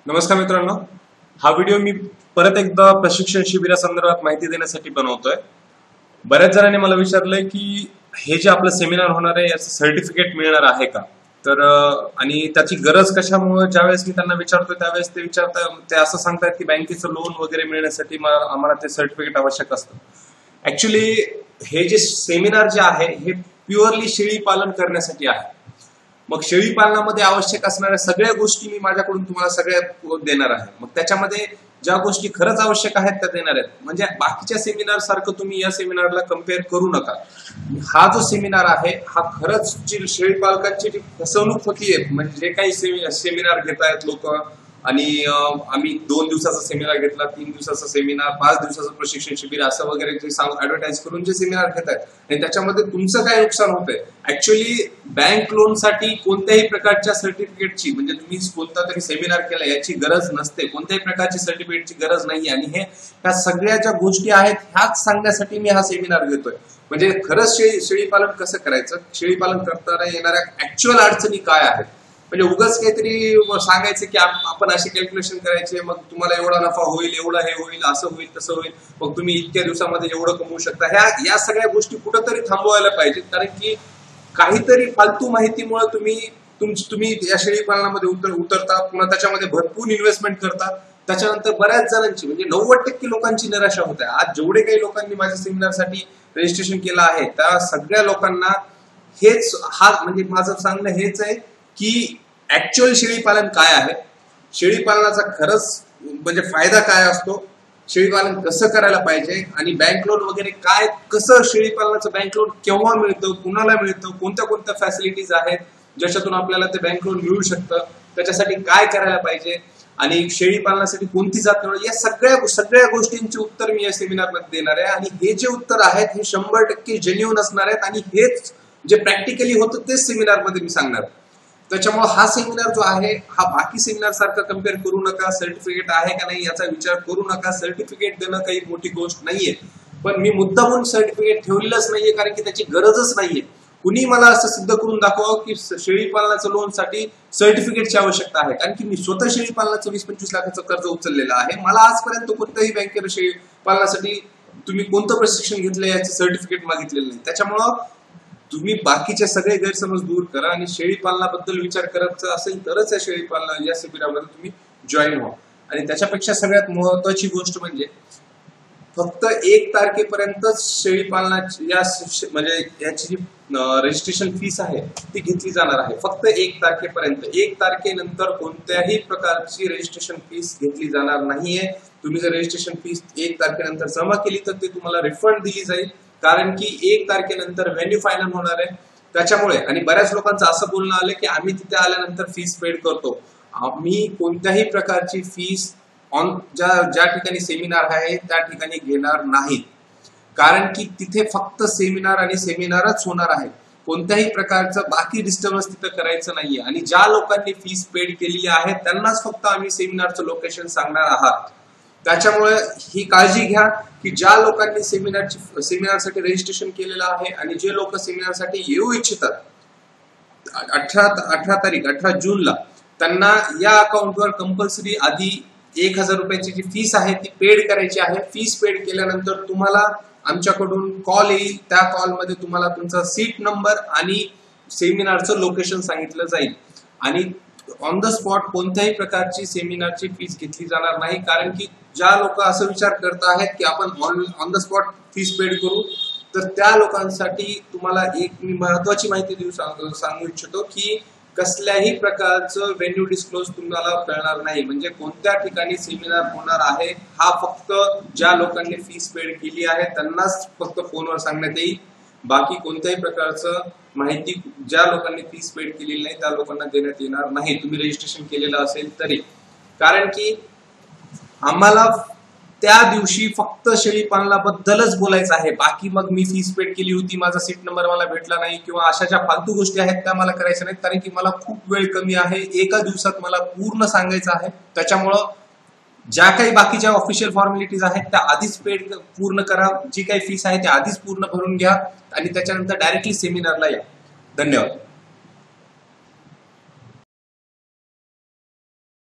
नमस्कार मित्रांनो, हा व्हिडिओ मी परत एकदा प्रशिक्षण शिबिरासंदर्भात माहिती देण्यासाठी बनवतोय। बऱ्याच जणांनी मला विचारलंय की हे जे आपलं सेमिनार होणार आहे याचं सर्टिफिकेट मिळणार आहे का, तर आणि त्याची गरज कशामुळे ज्यावेळेस मी त्यांना विचारतो त्यावेळेस ते असं सांगतात की बँकेचं लोन वगैरे मिळण्यासाठी आम्हाला ते सर्टिफिकेट आवश्यक असतं। ऍक्च्युली हे जे सेमिनार जे आहे हे प्युअरली शेळी पालन करण्यासाठी आहे। मग शेळी पालनामध्ये आवश्यक असणाऱ्या सगळ्या गोष्टी मी माझ्याकडून तुम्हाला सगळ्या देणार आहे। मग त्याच्यामध्ये ज्या गोष्टी खरंच आवश्यक आहेत त्या देणार आहेत। म्हणजे बाकीच्या सेमिनार सारखं तुम्ही या सेमिनारला कम्पेअर करू नका। हा जो सेमिनार आहे हा खरंच जी शेळी पालकांची जी फसवणूक होतीये, म्हणजे जे काही सेमिनार घेत आहेत लोक, आणि आम्ही 2 दिवसाचा सेमिनार घेतला, 3 दिवसाचा सेमिनार, 5 दिवसाचं प्रशिक्षण शिबिर असं वगैरे जे ऍडव्हर्टाईज करून जे सेमिनार घेत आहेत आणि त्याच्यामध्ये तुमचं काय नुकसान होतंय। ऍक्च्युअली बँक लोन साठी कोणत्याही प्रकारच्या सर्टिफिकेटची, म्हणजे तुम्ही कोणता तरी सेमिनार केला याची गरज नसते, कोणत्याही प्रकारची सर्टिफिकेटची गरज नाही। आणि ह्या सगळ्या ज्या गोष्टी आहेत ह्याच सांगण्यासाठी मी हा सेमिनार घेतोय। म्हणजे खरंच शेळी पालन कसं करायचं, शेळी पालन करताना येणाऱ्या ऍक्च्युअल अडचणी काय आहेत, म्हणजे उगाच काहीतरी सांगायचं की आपण असे कॅल्क्युलेशन करायचे, मग तुम्हाला एवढा नफा होईल, एवढा हे होईल, असं होईल, तसं होईल, मग तुम्ही इतक्या दिवसामध्ये एवढं कमवू शकता। या सगळ्या गोष्टी कुठंतरी थांबवायला पाहिजेत, कारण की काहीतरी फालतू माहितीमुळे तुम्ही या शेळी पालनामध्ये उतरता, पुन्हा त्याच्यामध्ये भरपूर इन्व्हेस्टमेंट करता, त्याच्यानंतर बऱ्याच जणांची म्हणजे 90% लोकांची निराशा होते। आज जेवढे काही लोकांनी माझ्या सेमिनारसाठी रजिस्ट्रेशन केलं आहे त्या सगळ्या लोकांना म्हणजे माझं सांगणं हेच आहे की ऍक्च्युअल शेळी पालन काय आहे, शेळी पालनाचा खरंच म्हणजे फायदा काय असतो, शेळी पालन कसं करायला पाहिजे, आणि बँक लोन वगैरे काय, कसं शेळी पालनाचं बँक लोन केव्हा मिळतं, कुणाला मिळतं, कोणत्या कोणत्या फॅसिलिटीज आहेत ज्याच्यातून आपल्याला ते बँक लोन मिळू शकतं, त्याच्यासाठी काय करायला पाहिजे, आणि शेळी पालनासाठी कोणती जात निवड, या सगळ्या गोष्टींची उत्तर मी या सेमिनारमध्ये देणार आहे। आणि हे जे उत्तर आहेत हे 100% जेन्युइन असणार आहेत, आणि हेच जे प्रॅक्टिकली होतं तेच सेमिनारमध्ये मी सांगणार। त्याच्यामुळे हा सेमिनार जो आहे हा बाकी सेमिनार सारखा कम्पेअर करू नका। सर्टिफिकेट आहे का नाही याचा विचार करू नका। सर्टिफिकेट देणं काही मोठी गोष्ट नाहीये, पण मी मुद्दामून सर्टिफिकेट ठेवलेलंच नाहीये कारण की त्याची गरजच नाहीये। कुणी मला असं सिद्ध करून दाखवावं की शेळी पालनाचं लोन साठी सर्टिफिकेटची आवश्यकता आहे, कारण की मी स्वतः शेळी पालनाचं 20-25 लाखाचं कर्ज उचललेलं आहे। मला आजपर्यंत कोणत्याही बँकेनं शेळी पालनासाठी तुम्ही कोणतं प्रशिक्षण घेतलं याचं सर्टिफिकेट मागितलेलं नाही। त्याच्यामुळं तुम्ही बाकीचे सगळे गैरसमज दूर करा, आणि शेळी पालनाबद्दल विचार करायचा असेल तरच या शेळी पालन या शिबिरामध्ये तुम्ही जॉईन व्हा। आणि त्याच्यापेक्षा सगळ्यात महत्वाची गोष्ट म्हणजे फक्त 1 तारखेपर्यंतच शेळी पालनाची म्हणजे याची जी रजिस्ट्रेशन फीस आहे ती घेतली जाणार आहे, फक्त 1 तारखेपर्यंत। 1 तारखेनंतर कोणत्याही प्रकारची रजिस्ट्रेशन फीस घेतली जाणार नाहीये। तुम्ही जर रजिस्ट्रेशन फीस 1 तारखेनंतर जमा केली तर ते तुम्हाला रिफंड दिली जाईल, कारण की 1 तारखेनंतर व्हेन्यू फायनल होणार आहे त्याच्यामुळे। आणि बऱ्याच लोकांचं असं बोलणं आलं की आम्ही तिथे आल्यानंतर फीस पेड करतो। आम्ही कोणत्याही प्रकारची फीस ज्या ठिकाणी सेमिनार आहे त्या ठिकाणी घेणार नाही, कारण की तिथे फक्त सेमिनार आणि सेमिनारच होणार आहे। कोणत्याही प्रकारचं बाकी डिस्टर्बन्स तिथे करायचं नाहीये, आणि ज्या लोकांनी फीस पेड केलेली आहे त्यांनाच फक्त आम्ही सेमिनारचं लोकेशन सांगणार आहात। त्याच्यामुळे ही काळजी घ्या की ज्या लोकांनी सेमिनारसाठी रजिस्ट्रेशन केलेलं आहे आणि जे लोक सेमिनारसाठी येऊ इच्छितात 18 जूनला, त्यांना या अकाउंटवर कंपल्सरी आधी 1000 रुपयाची जी फीस आहे ती पेड करायची आहे। फीस पेड केल्यानंतर तुम्हाला आमच्याकडून कॉल येईल, त्या कॉलमध्ये तुम्हाला तुमचा सीट नंबर आणि सेमिनारचं लोकेशन सांगितलं जाईल, आणि ऑन द स्पॉट कोणत्याही प्रकारची सेमिनारची फीस घेतली जाणार नाही। कारण की ज्या लोक असं विचार करत आहेत की आपण on the spot fees paid करू, तर त्या लोकांसाठी तुम्हाला एक मी महत्वाची माहिती सांगू इच्छितो की कसल्याही प्रकारचं व्हेन्यू डिस्क्लोज तुम्हाला कळणार नाही। म्हणजे कोणत्या ठिकाणी सेमिनार होणार आहे हा फक्त ज्या लोकांनी फीस पेड केली आहे त्यांनाच फक्त फोनवर सांगण्यात येईल। बाकी कोणत्याही प्रकारचं माहिती ज्या लोकांनी फीस पेड केलेली नाही त्या लोकांना देण्यात येणार नाही, तुम्ही रजिस्ट्रेशन केलेलं असेल तरी। कारण की आम्हाला त्या दिवशी फक्त शेळी पालनाबद्दलच बोलायचं आहे। बाकी मग मी फीस पेड केली होती, माझा सीट नंबर मला भेटला नाही, किंवा अशा ज्या फालतू गोष्टी आहेत त्या मला करायच्या नाहीत, कारण की मला खूप वेळ कमी आहे। एका दिवसात मला पूर्ण सांगायचं आहे। त्याच्यामुळं ज्या काही बाकीच्या ऑफिशियल फॉर्मॅलिटीज आहेत त्या आधीच पेड पूर्ण करा, जी काही फीस आहे त्या आधीच पूर्ण भरून घ्या, आणि त्याच्यानंतर डायरेक्टली सेमिनारला या। धन्यवाद।